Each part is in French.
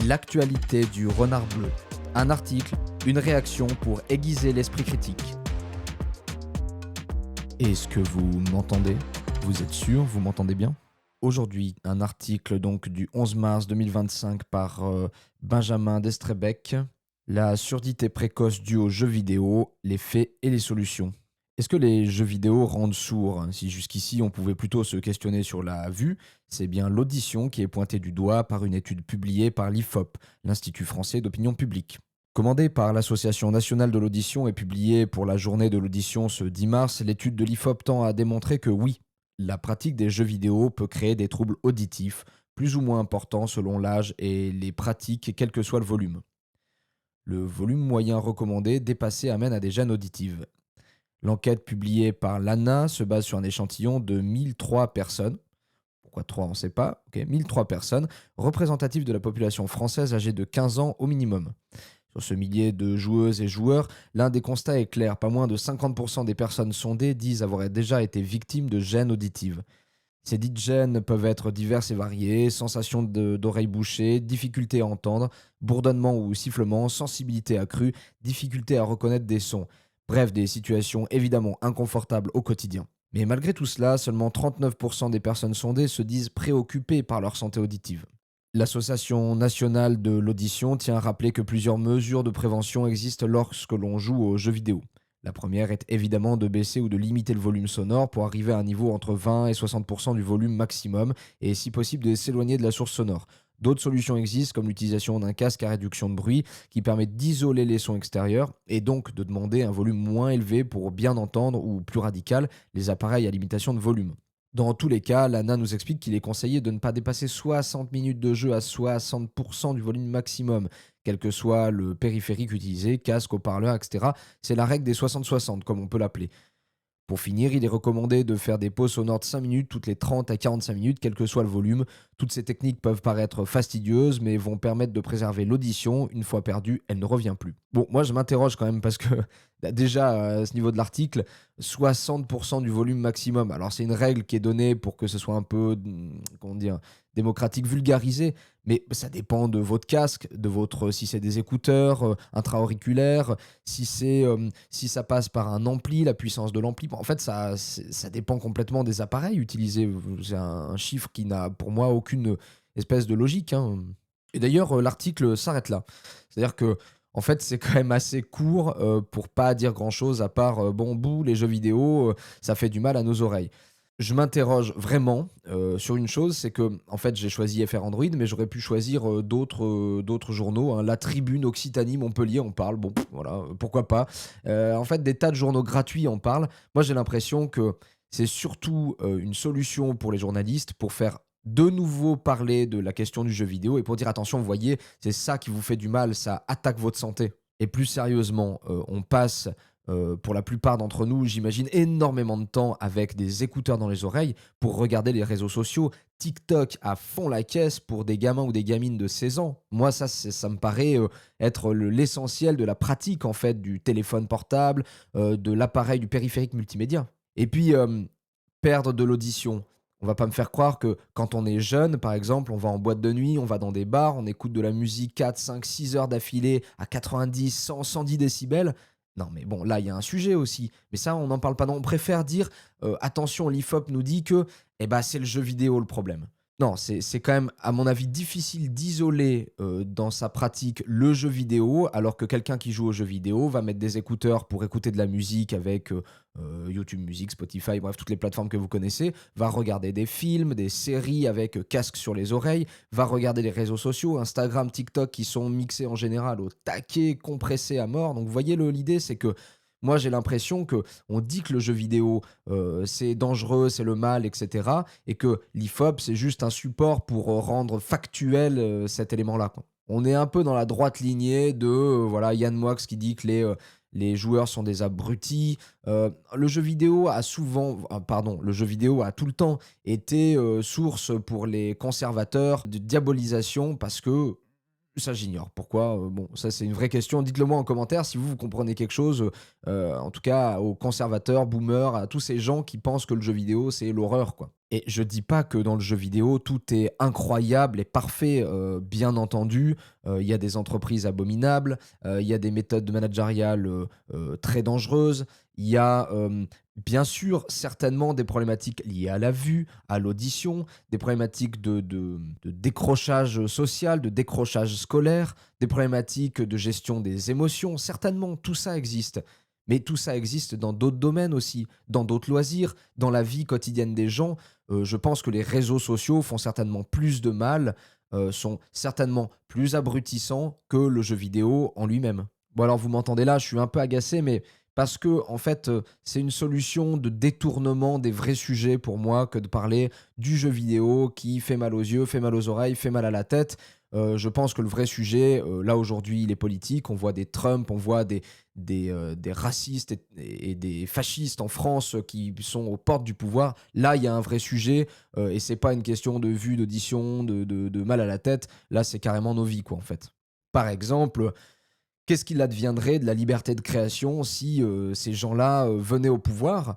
L'actualité du renard bleu. Un article, une réaction pour aiguiser l'esprit critique. Est-ce que vous m'entendez? Vous êtes sûr? Vous m'entendez bien? Aujourd'hui, un article donc du 11 mars 2025 par Benjamin Destrebec. La surdité précoce due aux jeux vidéo, les faits et les solutions. Est-ce que les jeux vidéo rendent sourds? Si jusqu'ici on pouvait plutôt se questionner sur la vue, c'est bien l'audition qui est pointée du doigt par une étude publiée par l'IFOP, l'Institut français d'opinion publique. Commandée par l'Association nationale de l'audition et publiée pour la journée de l'audition ce 10 mars, l'étude de l'IFOP tend à démontrer que oui, la pratique des jeux vidéo peut créer des troubles auditifs, plus ou moins importants selon l'âge et les pratiques, quel que soit le volume. Le volume moyen recommandé dépassé amène à des gênes auditives. L'enquête publiée par l'ANA se base sur un échantillon de 1003 personnes. Pourquoi 3, on ne sait pas. 1003 personnes, représentatives de la population française âgée de 15 ans au minimum. Sur ce millier de joueuses et joueurs, l'un des constats est clair. Pas moins de 50% des personnes sondées disent avoir déjà été victimes de gênes auditives. Ces dites gênes peuvent être diverses et variées, sensations d'oreilles bouchées, difficulté à entendre, bourdonnement ou sifflement, sensibilité accrue, difficulté à reconnaître des sons. Bref, des situations évidemment inconfortables au quotidien. Mais malgré tout cela, seulement 39% des personnes sondées se disent préoccupées par leur santé auditive. L'Association nationale de l'audition tient à rappeler que plusieurs mesures de prévention existent lorsque l'on joue aux jeux vidéo. La première est évidemment de baisser ou de limiter le volume sonore pour arriver à un niveau entre 20 et 60% du volume maximum et si possible de s'éloigner de la source sonore. D'autres solutions existent comme l'utilisation d'un casque à réduction de bruit qui permet d'isoler les sons extérieurs et donc de demander un volume moins élevé pour bien entendre ou plus radical les appareils à limitation de volume. Dans tous les cas, l'ANA nous explique qu'il est conseillé de ne pas dépasser 60 minutes de jeu à 60% du volume maximum, quel que soit le périphérique utilisé, casque, haut-parleur, etc. C'est la règle des 60-60, comme on peut l'appeler. Pour finir, il est recommandé de faire des pauses sonores de 5 minutes toutes les 30 à 45 minutes, quel que soit le volume. Toutes ces techniques peuvent paraître fastidieuses, mais vont permettre de préserver l'audition. Une fois perdue, elle ne revient plus. Bon, moi je m'interroge quand même parce que déjà, à ce niveau de l'article, 60% du volume maximum. Alors c'est une règle qui est donnée pour que ce soit un peu, comment dire, démocratique, vulgarisé, mais ça dépend de votre casque, de votre, si c'est des écouteurs, intra-auriculaires, si ça passe par un ampli, la puissance de l'ampli. En fait, ça dépend complètement des appareils utilisés. C'est un chiffre qui n'a pour moi aucune espèce de logique, hein. Et d'ailleurs, l'article s'arrête là. C'est-à-dire que, en fait, c'est quand même assez court pour pas dire grand-chose à part bon, bouh, les jeux vidéo, ça fait du mal à nos oreilles. Je m'interroge vraiment sur une chose, c'est que en fait j'ai choisi FR Android, mais j'aurais pu choisir d'autres journaux, hein. La Tribune, Occitanie, Montpellier en parle, bon voilà, pourquoi pas. En fait des tas de journaux gratuits en parlent. Moi j'ai l'impression que c'est surtout une solution pour les journalistes pour faire de nouveau parler de la question du jeu vidéo et pour dire attention, vous voyez, c'est ça qui vous fait du mal, ça attaque votre santé. Et plus sérieusement, on passe pour la plupart d'entre nous, j'imagine, énormément de temps avec des écouteurs dans les oreilles pour regarder les réseaux sociaux. TikTok à fond la caisse pour des gamins ou des gamines de 16 ans. Moi, ça me paraît être l'essentiel de la pratique, en fait, du téléphone portable, de l'appareil, du périphérique multimédia. Et puis, perdre de l'audition. On va pas me faire croire que quand on est jeune, par exemple, on va en boîte de nuit, on va dans des bars, on écoute de la musique 4, 5, 6 heures d'affilée à 90, 100, 110 décibels. Non, mais bon, là, il y a un sujet aussi. Mais ça, on n'en parle pas. Non, on préfère dire attention, l'IFOP nous dit que c'est le jeu vidéo le problème. Non, c'est quand même, à mon avis, difficile d'isoler dans sa pratique le jeu vidéo, alors que quelqu'un qui joue au jeu vidéo va mettre des écouteurs pour écouter de la musique avec YouTube Music, Spotify, bref, toutes les plateformes que vous connaissez, va regarder des films, des séries avec casque sur les oreilles, va regarder les réseaux sociaux, Instagram, TikTok, qui sont mixés en général au taquet, compressés à mort. Donc, vous voyez, l'idée, c'est que moi, j'ai l'impression que on dit que le jeu vidéo, c'est dangereux, c'est le mal, etc. Et que l'IFOP, c'est juste un support pour rendre factuel cet élément-là, quoi. On est un peu dans la droite lignée de voilà, Yann Moix qui dit que les joueurs sont des abrutis. Le jeu vidéo a souvent, pardon, le jeu vidéo a tout le temps été source pour les conservateurs de diabolisation parce que ça, j'ignore. Pourquoi? Bon, ça, c'est une vraie question. Dites-le moi en commentaire si vous comprenez quelque chose, en tout cas aux conservateurs, boomers, à tous ces gens qui pensent que le jeu vidéo, c'est l'horreur, quoi. Et je dis pas que dans le jeu vidéo, tout est incroyable et parfait, bien entendu, il y a des entreprises abominables, il y a des méthodes managériales, très dangereuses. Il y a, bien sûr, certainement des problématiques liées à la vue, à l'audition, des problématiques de décrochage social, de décrochage scolaire, des problématiques de gestion des émotions. Certainement, tout ça existe. Mais tout ça existe dans d'autres domaines aussi, dans d'autres loisirs, dans la vie quotidienne des gens. Je pense que les réseaux sociaux font certainement plus de mal, sont certainement plus abrutissants que le jeu vidéo en lui-même. Bon alors vous m'entendez là, je suis un peu agacé, mais parce que en fait, c'est une solution de détournement des vrais sujets pour moi que de parler du jeu vidéo qui fait mal aux yeux, fait mal aux oreilles, fait mal à la tête. Je pense que le vrai sujet, là aujourd'hui, il est politique. On voit des Trump, on voit des racistes et des fascistes en France qui sont aux portes du pouvoir. Là, il y a un vrai sujet et c'est pas une question de vue, d'audition, de mal à la tête. Là, c'est carrément nos vies, quoi, en fait. Par exemple, qu'est-ce qu'il adviendrait de la liberté de création si ces gens-là venaient au pouvoir?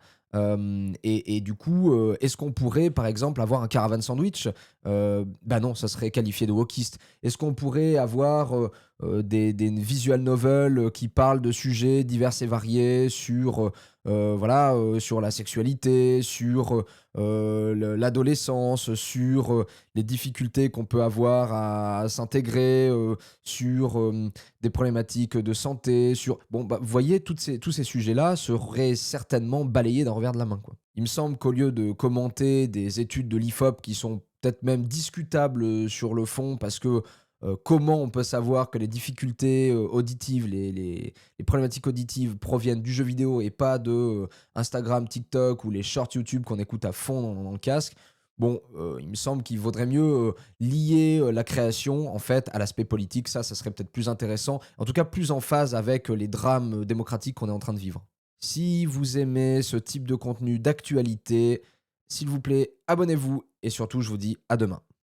Et du coup, est-ce qu'on pourrait, par exemple, avoir un Caravan Sandwich? Bah non, ça serait qualifié de wokiste. Est-ce qu'on pourrait avoir des visual novels qui parlent de sujets divers et variés sur, voilà, sur la sexualité, sur l'adolescence, sur les difficultés qu'on peut avoir à s'intégrer, sur des problématiques de santé, sur bon, bah, vous voyez, tous ces sujets-là seraient certainement balayés d'un revers de la main, quoi. Il me semble qu'au lieu de commenter des études de l'IFOP qui sont peut-être même discutables, sur le fond parce que, comment on peut savoir que les difficultés, auditives, les problématiques auditives proviennent du jeu vidéo et pas de, Instagram, TikTok ou les shorts YouTube qu'on écoute à fond dans le casque. Bon, il me semble qu'il vaudrait mieux, lier, la création, en fait, à l'aspect politique. Ça serait peut-être plus intéressant, en tout cas plus en phase avec, les drames, démocratiques qu'on est en train de vivre. Si vous aimez ce type de contenu d'actualité, s'il vous plaît, abonnez-vous et surtout, je vous dis à demain.